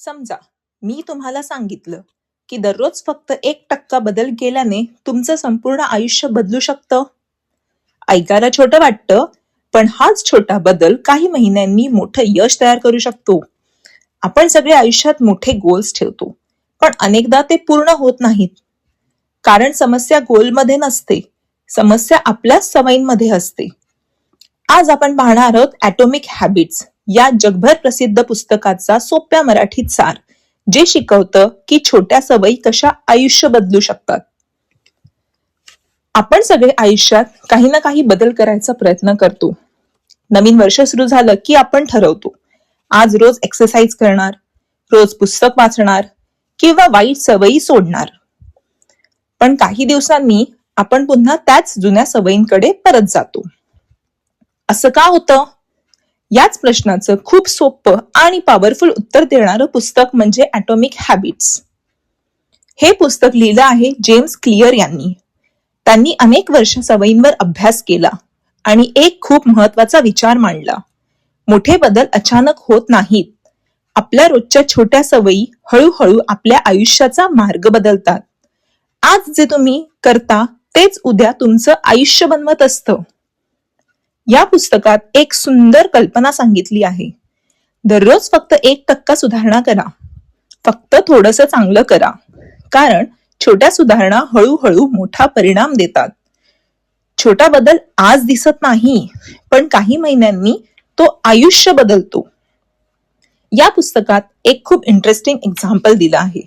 समजा मी तुम्हाला सांगितलं की दररोज फक्त 1% बदल केल्याने तुमचं संपूर्ण आयुष्य बदलू शकतं. ऐकायला छोटं वाटतं, पण हाच छोटा बदल काही महिन्यांनी मोठं यश तयार करू शकतो. आपण सगळे आयुष्यात मोठे गोल्स ठेवतो, पण अनेकदा ते पूर्ण होत नाहीत. कारण समस्या गोलमध्ये नसते, समस्या आपल्या सवयींमध्ये असते. आज आपण पाहणार आहोत ॲटॉमिक हॅबिट्स या जगभर प्रसिद्ध पुस्तकाचा सोप्या मराठीत सार, जे शिकवतं की छोट्या सवयी कशा आयुष्य बदलू शकतात. आपण सगळे आयुष्यात काही ना काही बदल करायचा प्रयत्न करतो. नवीन वर्ष सुरू झालं की आपण ठरवतो, आज रोज एक्सरसाइज करणार, रोज पुस्तक वाचणार किंवा वाईट सवयी सोडणार. पण काही दिवसांनी आपण पुन्हा त्याच जुन्या सवयींकडे परत जातो. असं का होतं? याच प्रश्नाचं खूप सोपं आणि पॉवरफुल उत्तर देणारं पुस्तक म्हणजे ॲटॉमिक हॅबिट्स. हे पुस्तक लिहिलं आहे जेम्स क्लिअर यांनी. त्यांनी अनेक वर्ष सवयींवर अभ्यास केला आणि एक खूप महत्वाचा विचार मांडला. मोठे बदल अचानक होत नाहीत. आपल्या रोजच्या छोट्या सवयी हळूहळू आपल्या आयुष्याचा मार्ग बदलतात. आज जे तुम्ही करता तेच उद्या तुमचं आयुष्य बनवत असतं. या पुस्तकात एक सुंदर कल्पना सांगितली आहे. दररोज फक्त 1% सुधारणा करा. फक्त थोडंसं चांगलं करा. कारण छोट्या सुधारणा हळूहळू मोठा परिणाम देतात. छोटा बदल आज दिसत नाही, पण काही महिन्यांनी तो आयुष्य बदलतो. या पुस्तकात एक खूप इंटरेस्टिंग एक्झाम्पल दिलं आहे.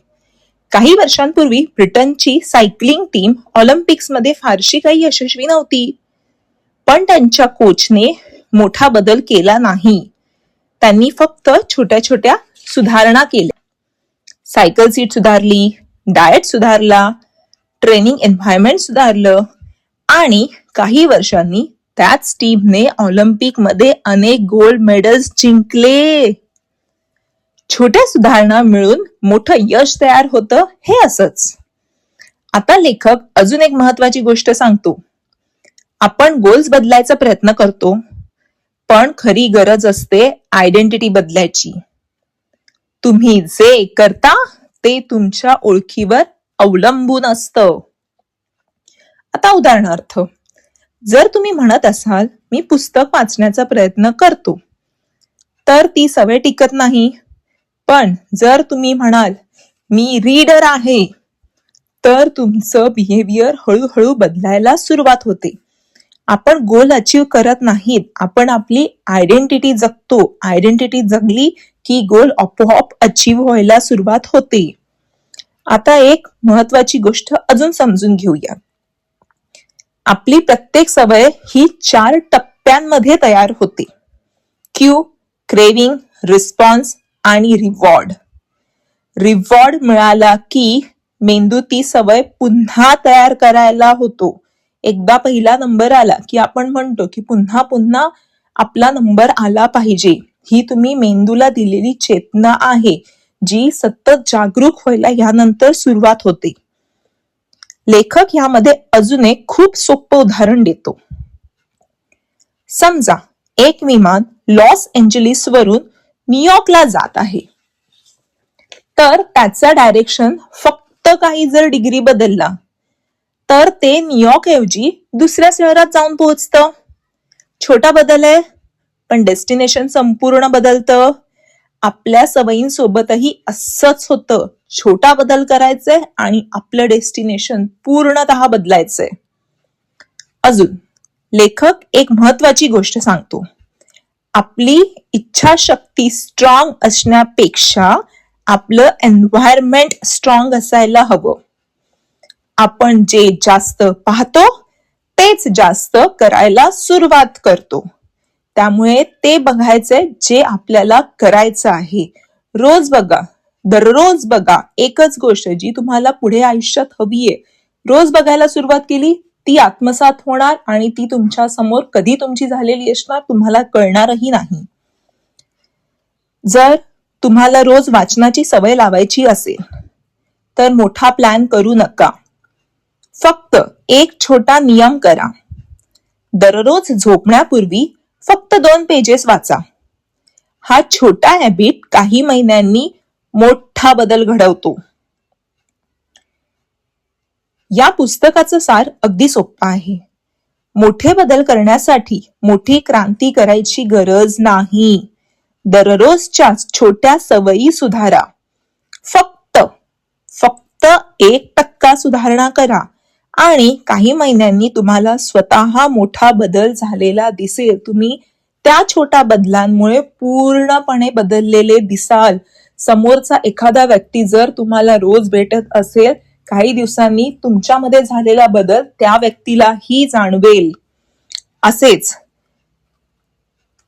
काही वर्षांपूर्वी ब्रिटनची सायकलिंग टीम ऑलिम्पिक्समध्ये फारशी काही यशस्वी नव्हती. पण त्यांच्या कोचने मोठा बदल केला नाही. त्यांनी फक्त छोट्या छोट्या सुधारणा केल्या. सायकल सीट सुधारली, डाएट सुधारला, ट्रेनिंग एन्व्हायरमेंट सुधारलं आणि काही वर्षांनी त्याच टीमने ऑलिम्पिकमध्ये अनेक गोल्ड मेडल्स जिंकले. छोट्या सुधारणा मिळून मोठं यश तयार होतं, हे असंच. आता लेखक अजून एक महत्वाची गोष्ट सांगतो. आपण गोल्स बदलायचा प्रयत्न करतो, पण खरी गरज असते आयडेंटिटी बदलायची. तुम्ही जे करता ते तुमच्या ओळखीवर अवलंबून असतं. आता उदाहरणार्थ, जर तुम्ही म्हणत असाल मी पुस्तक वाचण्याचा प्रयत्न करतो, तर ती सवय टिकत नाही. पण जर तुम्ही म्हणाल मी रीडर आहे, तर तुमचं बिहेवियर हळूहळू बदलायला सुरुवात होते. आपण गोल अचीव करत नाहीत, आपण आपली आयडेंटिटी जगतो. आयडेंटिटी जगली की गोल आपोआप अचीव व्हायला सुरुवात होते. आता एक महत्वाची गोष्ट अजून समजून घेऊया. आपली प्रत्येक सवय ही 4 टप्प्यांमध्ये तयार होते. क्यू, क्रेविंग, रिस्पॉन्स आणि रिवॉर्ड. रिवॉर्ड मिळाला की मेंदू ती सवय पुन्हा तयार करायला होतो. एकदा पहिला नंबर आला की आपण म्हणतो की पुन्हा पुन्हा आपला नंबर आला पाहिजे. ही तुम्ही मेंदूला दिलेली चेतना आहे, जी सतत जागरूक व्हायला यानंतर सुरुवात होते. लेखक यामध्ये अजून एक खूप सोपं उदाहरण देतो. समजा एक विमान लॉस एंजेलिस वरून न्यूयॉर्कला जात आहे. तर त्याचा डायरेक्शन फक्त काही जर डिग्री बदलला, तर ते न्यूयॉर्क ऐवजी दुसऱ्या शहरात जाऊन पोहोचतं. छोटा बदल आहे, पण डेस्टिनेशन संपूर्ण बदलतं. आपल्या सवयींसोबतही असंच होतं. छोटा बदल करायचंय आणि आपलं डेस्टिनेशन पूर्णतः बदलायचंय. अजून लेखक एक महत्वाची गोष्ट सांगतो. आपली इच्छाशक्ती स्ट्रॉंग असण्यापेक्षा आपलं एन्व्हायरमेंट स्ट्रॉंग असायला हवं. आपण जे जास्त पाहतो तेच जास्त करायला सुरुवात करतो. त्यामुळे ते बघायचंय जे आपल्याला करायचं आहे. रोज बघा, दररोज बघा एकच गोष्ट जी तुम्हाला पुढे आयुष्यात हवीये. रोज बघायला सुरुवात केली, ती आत्मसात होणार आणि ती तुमच्या समोर कधी तुमची झालेली असणार तुम्हाला कळणारही नाही. जर तुम्हाला रोज वाचनाची सवय लावायची असेल, तर मोठा प्लॅन करू नका. फक्त एक छोटा नियम करा. दररोज झोपण्यापूर्वी फक्त 2 पेजेस वाचा. हा छोटा हॅबिट काही महिन्यांनी मोठा बदल घडवतो. या पुस्तकाचं सार अगदी सोपं आहे. मोठे बदल करण्यासाठी मोठी क्रांती करायची गरज नाही. दररोजच्या छोट्या सवयी सुधारा. फक्त 1% सुधारणा करा आणि काही महिन्यांनी तुम्हाला स्वतः मोठा बदल झालेला दिसेल. तुम्ही त्या छोट्या बदलांमुळे पूर्णपणे बदललेले दिसाल. समोरचा एखादा व्यक्ती जर तुम्हाला रोज भेटत असेल, काही दिवसांनी तुमच्यामध्ये झालेला बदल त्या व्यक्तीलाही जाणवेल. असेच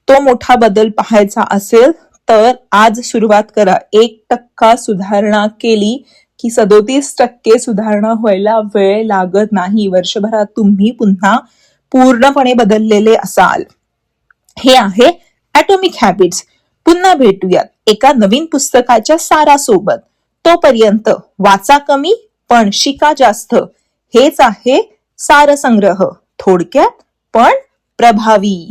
तो मोठा बदल पाहायचा असेल तर आज सुरुवात करा. 1% सुधारणा केली की 37% सुधारणा व्हायला वेळ लागत नाही. वर्षभरात तुम्ही पुन्हा पूर्णपणे बदललेले असाल. हे आहे ॲटॉमिक हॅबिट्स. पुन्हा भेटूयात एका नवीन पुस्तकाच्या सारासोबत. तोपर्यंत वाचा कमी पण शिका जास्त. हेच आहे सारसंग्रह, थोडक्यात पण प्रभावी.